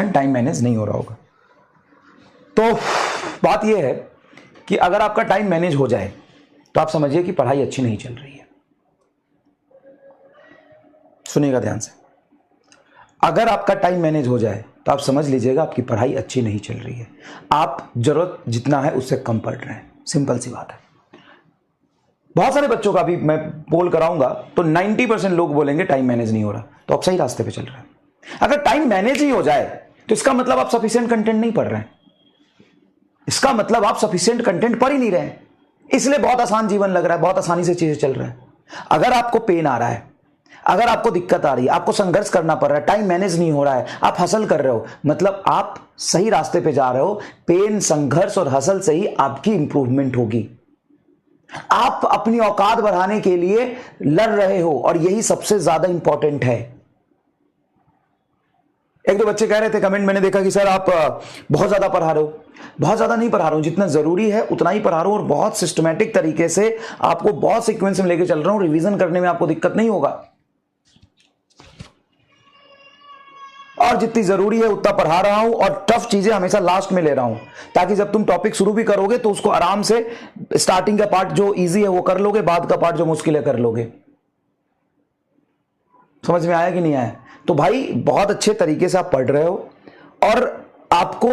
Time manage नहीं हो रहा होगा। तो बात यह है कि अगर आपका टाइम मैनेज हो जाए तो आप समझिए कि पढ़ाई अच्छी नहीं चल रही है। सुनिएगा ध्यान से, अगर आपका टाइम मैनेज हो जाए तो आप समझ लीजिएगा आपकी पढ़ाई अच्छी नहीं चल रही है। आप जरूरत जितना है उससे कम पढ़ रहे हैं, सिंपल सी बात है। बहुत सारे बच्चों का भी मैं पोल कराऊंगा तो 90% लोग बोलेंगे टाइम मैनेज नहीं हो रहा, तो आप सही रास्ते पे चल रहे हैं। अगर टाइम मैनेज ही हो जाए तो इसका मतलब आप सफिशिएंट कंटेंट नहीं पढ़ रहे हैं, इसका मतलब आप सफिशिएंट कंटेंट पढ़ ही नहीं रहे हैं, इसलिए बहुत आसान जीवन लग रहा है, बहुत आसानी से चीजें चल रहा है। अगर आपको पेन आ रहा है, अगर आपको दिक्कत आ रही है, आपको संघर्ष करना पड़ रहा है, टाइम मैनेज नहीं हो रहा है, आप हसल कर रहे हो, मतलब आप सही रास्ते पे जा रहे हो। पेन, संघर्ष और हसल से ही आपकी इंप्रूवमेंट होगी। आप अपनी औकात बढ़ाने के लिए लड़ रहे हो और यही सबसे ज्यादा इंपॉर्टेंट है। एक दो बच्चे कह रहे थे कमेंट मैंने देखा कि सर आप बहुत ज्यादा पढ़ा रहे हो। बहुत ज्यादा नहीं पढ़ा रहा हूं, जितना जरूरी है उतना ही पढ़ा रहा हूं और बहुत सिस्टमैटिक तरीके से आपको बहुत सीक्वेंस में लेके चल रहा हूं। रिवीजन करने में आपको दिक्कत नहीं होगा और जितनी जरूरी है उतना पढ़ा रहा हूं और टफ चीजें हमेशा लास्ट में ले रहा हूं, ताकि जब तुम टॉपिक शुरू भी करोगे तो उसको आराम से स्टार्टिंग का पार्ट जो इजी है वो कर लोगे, बाद का पार्ट जो मुश्किल है कर लोगे। समझ में आया कि नहीं आया? तो भाई बहुत अच्छे तरीके से आप पढ़ रहे हो और आपको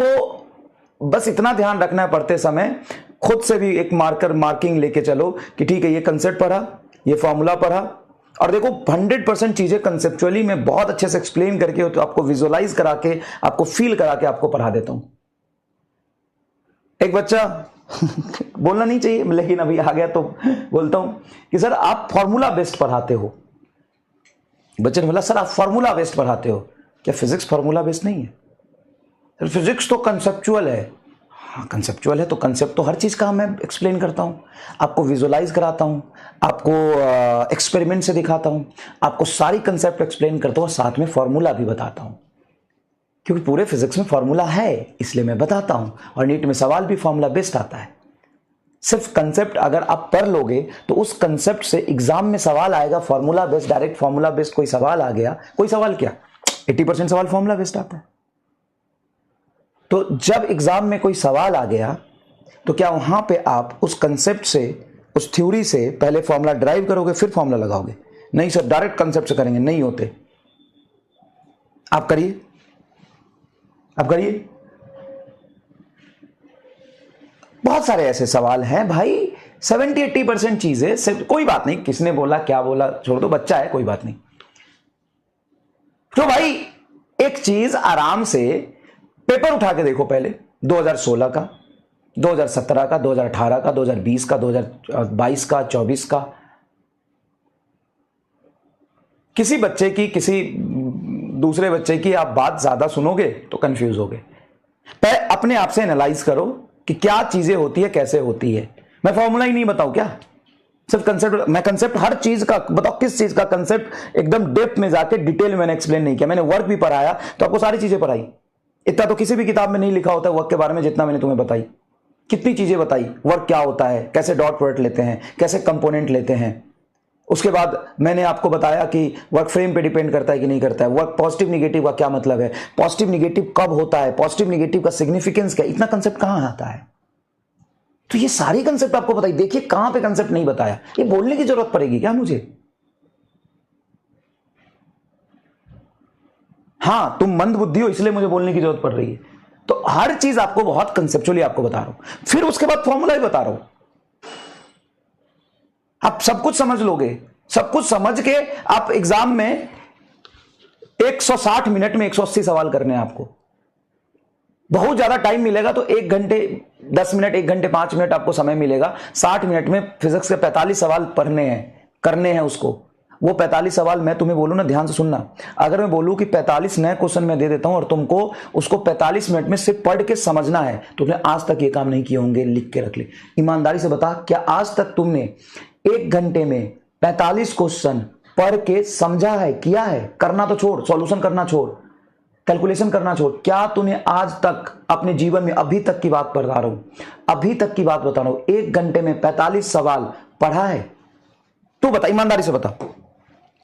बस इतना ध्यान रखना है पढ़ते समय, खुद से भी एक मार्किंग लेके चलो कि ठीक है ये कंसेप्ट पढ़ा, ये फॉर्मूला पढ़ा। और देखो 100% चीजें कंसेप्चुअली मैं बहुत अच्छे से एक्सप्लेन करके तो आपको विजुअलाइज करा के, आपको फील करा के आपको पढ़ा देता हूं। एक बच्चा बोलना नहीं चाहिए लेकिन अभी आ गया तो बोलता हूं कि सर आप फॉर्मूला बेस्ड पढ़ाते हो। बच्चे ने बोला सर आप फॉर्मूला बेस्ड पढ़ाते हो, क्या फिजिक्स फॉर्मूला बेस्ड नहीं है? सर फिजिक्स तो कंसेप्चुअल है। हाँ कंसेप्चुअल है तो कंसेप्ट तो हर चीज का मैं एक्सप्लेन करता हूं, आपको विजुअलाइज कराता हूं, आपको एक्सपेरिमेंट से दिखाता हूं, आपको सारी कंसेप्ट एक्सप्लेन करता हूं, साथ में फॉर्मूला भी बताता हूं, क्योंकि पूरे फिजिक्स में फॉर्मूला है इसलिए मैं बताता हूं। और नीट में सवाल भी फॉर्मूला बेस्ड आता है। सिर्फ कंसेप्ट अगर आप पढ़ लोगे तो उस कंसेप्ट से एग्जाम में सवाल आएगा formula based, direct formula based कोई सवाल आ गया, कोई सवाल क्या 80% सवाल फॉर्मूला बेस्ड आता है। तो जब एग्जाम में कोई सवाल आ गया तो क्या वहां पे आप उस कंसेप्ट से, उस थ्योरी से पहले फॉर्मूला ड्राइव करोगे फिर फॉर्मूला लगाओगे? नहीं सर डायरेक्ट कंसेप्ट से करेंगे, नहीं होते। आप करिए, आप करिए। बहुत सारे ऐसे सवाल हैं भाई, 70-80% चीजें सिर्फ, कोई बात नहीं किसने बोला क्या बोला छोड़ दो, बच्चा है कोई बात नहीं। तो भाई एक चीज आराम से पेपर उठा के देखो पहले 2016 का, 2017 का, 2018 का, 2020 का, 2022 का, 24 का। किसी बच्चे की, किसी दूसरे बच्चे की आप बात ज्यादा सुनोगे तो कंफ्यूज होगे। पहले अपने आप से एनालाइज करो कि क्या चीजें होती है, कैसे होती है। मैं फॉर्मूला ही नहीं बताऊं क्या, सिर्फ कंसेप्ट। मैं कंसेप्ट हर चीज का बताओ, किस चीज का कंसेप्ट एकदम डेप्थ में जाके डिटेल में मैंने एक्सप्लेन नहीं किया। मैंने वर्क भी पढ़ाया तो आपको सारी चीजें पढ़ाई। इतना तो किसी भी किताब में नहीं लिखा होता वर्क के बारे में जितना मैंने तुम्हें बताई। कितनी चीजें बताई, वर्क क्या होता है, कैसे डॉट प्रोडक्ट लेते हैं, कैसे कंपोनेंट लेते हैं। उसके बाद मैंने आपको बताया कि वर्क फ्रेम पे डिपेंड करता है कि नहीं करता है, वर्क पॉजिटिव निगेटिव का क्या मतलब है, पॉजिटिव निगेटिव कब होता है, पॉजिटिव निगेटिव का सिग्निफिकेंस क्या। इतना कंसेप्ट कहां आता है? तो ये सारी कंसेप्ट आपको बताई। देखिए कहां पे कंसेप्ट नहीं बताया, ये बोलने की जरूरत पड़ेगी क्या मुझे? हाँ तुम मंद बुद्धि हो इसलिए मुझे बोलने की जरूरत पड़ रही है। तो हर चीज आपको बहुत कंसेप्चुअली आपको बता रहा हूं, फिर उसके बाद फॉर्मूला भी बता रहा हूं। आप सब कुछ समझ लोगे, सब कुछ समझ के आप एग्जाम में 160 मिनट में 180 सवाल करने हैं आपको। बहुत ज्यादा टाइम मिलेगा तो 1 घंटे 10 मिनट, 1 घंटे 5 मिनट आपको समय मिलेगा। 60 मिनट में फिजिक्स के 45 सवाल पढ़ने हैं, करने हैं उसको। वो 45 सवाल मैं तुम्हें बोलूं ना, ध्यान से सुनना। अगर मैं बोलूं कि 45 नए क्वेश्चन मैं दे देता हूं और तुमको उसको 45 मिनट में सिर्फ पढ़ के समझना है, तुमने आज तक ये काम नहीं किए होंगे, लिख के रख ले। ईमानदारी से बता, क्या आज तक तुमने 1 घंटे में 45 क्वेश्चन पढ़ के समझा है, किया है? करना तो छोड़, सॉल्यूशन करना छोड़, कैलकुलेशन करना छोड़। क्या तूने आज तक अपने जीवन में, अभी तक की बात बता रहा हूं, अभी तक की बात बता रहा हूं, 1 घंटे में 45 सवाल पढ़ा है? तू बता, ईमानदारी से बता,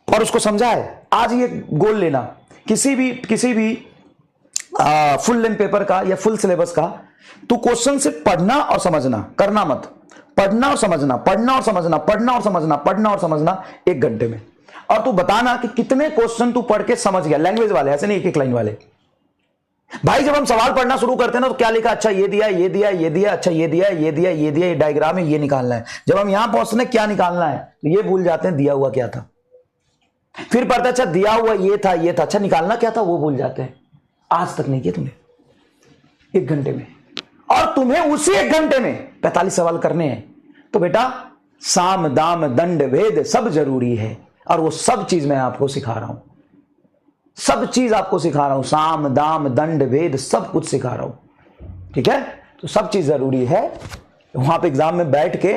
और उसको समझा है? आज ये गोल लेना, किसी भी फुल लेंथ पेपर का या फुल सिलेबस का, तू क्वेश्चन से पढ़ना और समझना करना मत, पढ़ना और समझना, पढ़ना और समझना, पढ़ना और समझना, पढ़ना और समझना 1 घंटे में। और तू बताना कि कितने क्वेश्चन तू पढ़ के समझ गया, लैंग्वेज वाले, ऐसे नहीं एक एक लाइन वाले। भाई जब हम सवाल पढ़ना शुरू करते हैं ना तो क्या लिखा, अच्छा ये दिया, ये दिया, ये दिया, अच्छा ये दिया, ये दिया, ये दिया, ये डायग्राम है, ये निकालना है। जब हम यहां पहुंचते हैं क्या निकालना है तो ये भूल जाते हैं दिया हुआ क्या था। फिर पढ़ते अच्छा दिया हुआ ये था, ये था, अच्छा निकालना क्या था वो भूल जाते हैं। आज तक नहीं किया तुमने 1 घंटे में, और तुम्हें उसी 1 घंटे में 45 सवाल करने हैं। तो बेटा साम दाम दंड भेद सब जरूरी है, और वो सब चीज मैं आपको सिखा रहा हूं, सब चीज आपको सिखा रहा हूं, साम दाम दंड भेद सब कुछ सिखा रहा हूं, ठीक है। तो सब चीज जरूरी है। वहां पे एग्जाम में बैठ के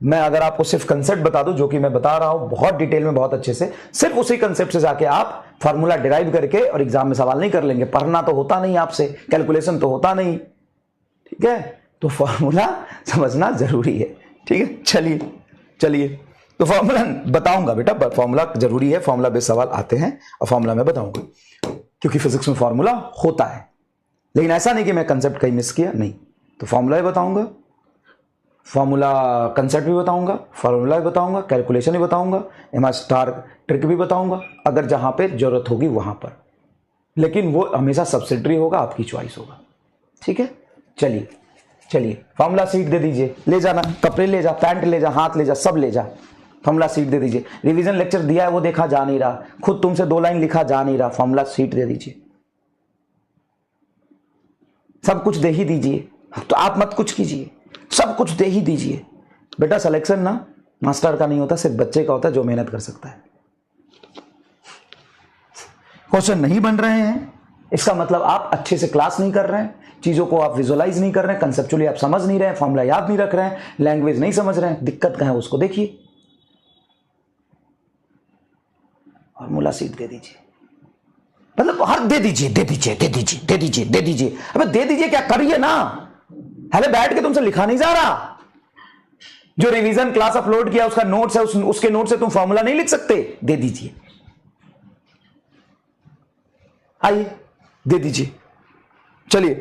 मैं अगर आपको सिर्फ कंसेप्ट बता दूं, जो कि मैं बता रहा हूं बहुत डिटेल में, बहुत अच्छे से, सिर्फ उसी कंसेप्ट से जाके आप फार्मूला डिराइव करके और एग्जाम में सवाल नहीं कर लेंगे। पढ़ना तो होता नहीं आपसे, कैलकुलेशन तो होता नहीं, ठीक है। तो फार्मूला समझना जरूरी है, ठीक है। चलिए चलिए, तो फार्मूला बताऊंगा बेटा, फार्मूला जरूरी है, फार्मूला बेस्ड सवाल आते हैं और फार्मूला मैं बताऊंगा, क्योंकि फिजिक्स में फार्मूला होता है। लेकिन ऐसा नहीं कि मैं कंसेप्ट कहीं मिस किया, नहीं। तो फार्मूला भी बताऊंगा, फार्मूला कंसेप्ट भी बताऊंगा, फार्मूला भी बताऊंगा, कैलकुलेशन भी बताऊंगा, एमआर स्टार ट्रिक भी बताऊंगा, अगर जहां पे जरूरत होगी वहां पर। लेकिन वो हमेशा सब्सिडरी होगा, आपकी चॉइस होगा, ठीक है। चलिए चलिए, फार्मूला सीट दे दीजिए, ले जाना, कपड़े ले जा, पैंट ले जा, हाथ ले जा, सब ले जा, फार्मूला सीट दे दीजिए। रिवीजन लेक्चर दिया है वो देखा जा नहीं रहा, खुद तुमसे 2 लाइन लिखा जा नहीं रहा, फार्मूला सीट दे दीजिए, सब कुछ दे ही दीजिए। तो आप मत कुछ कीजिए, सब कुछ दे ही दीजिए। बेटा सिलेक्शन ना मास्टर का नहीं होता, सिर्फ बच्चे का होता है जो मेहनत कर सकता है। क्वेश्चन नहीं बन रहे हैं इसका मतलब आप अच्छे से क्लास नहीं कर रहे हैं, चीजों को आप विजुअलाइज नहीं कर रहे हैं, कंसेप्चुअली आप समझ नहीं रहे हैं, फॉर्मूला याद नहीं रख रहे हैं, लैंग्वेज नहीं समझ रहे हैं। दिक्कत कहाँ है उसको देखिए। फॉर्मूला सीट दे दीजिए, मतलब हर दे दीजिए, दे दीजिए, दे दीजिए, दे दीजिए, दे दीजिए। अबे दे दीजिए क्या, करिए ना, पहले बैठ के तुमसे लिखा नहीं जा रहा। जो रिवीजन क्लास अपलोड किया उसका नोट्स है, उसके नोट से तुम फॉर्मूला नहीं लिख सकते, दे दीजिए, आइए दे दीजिए। चलिए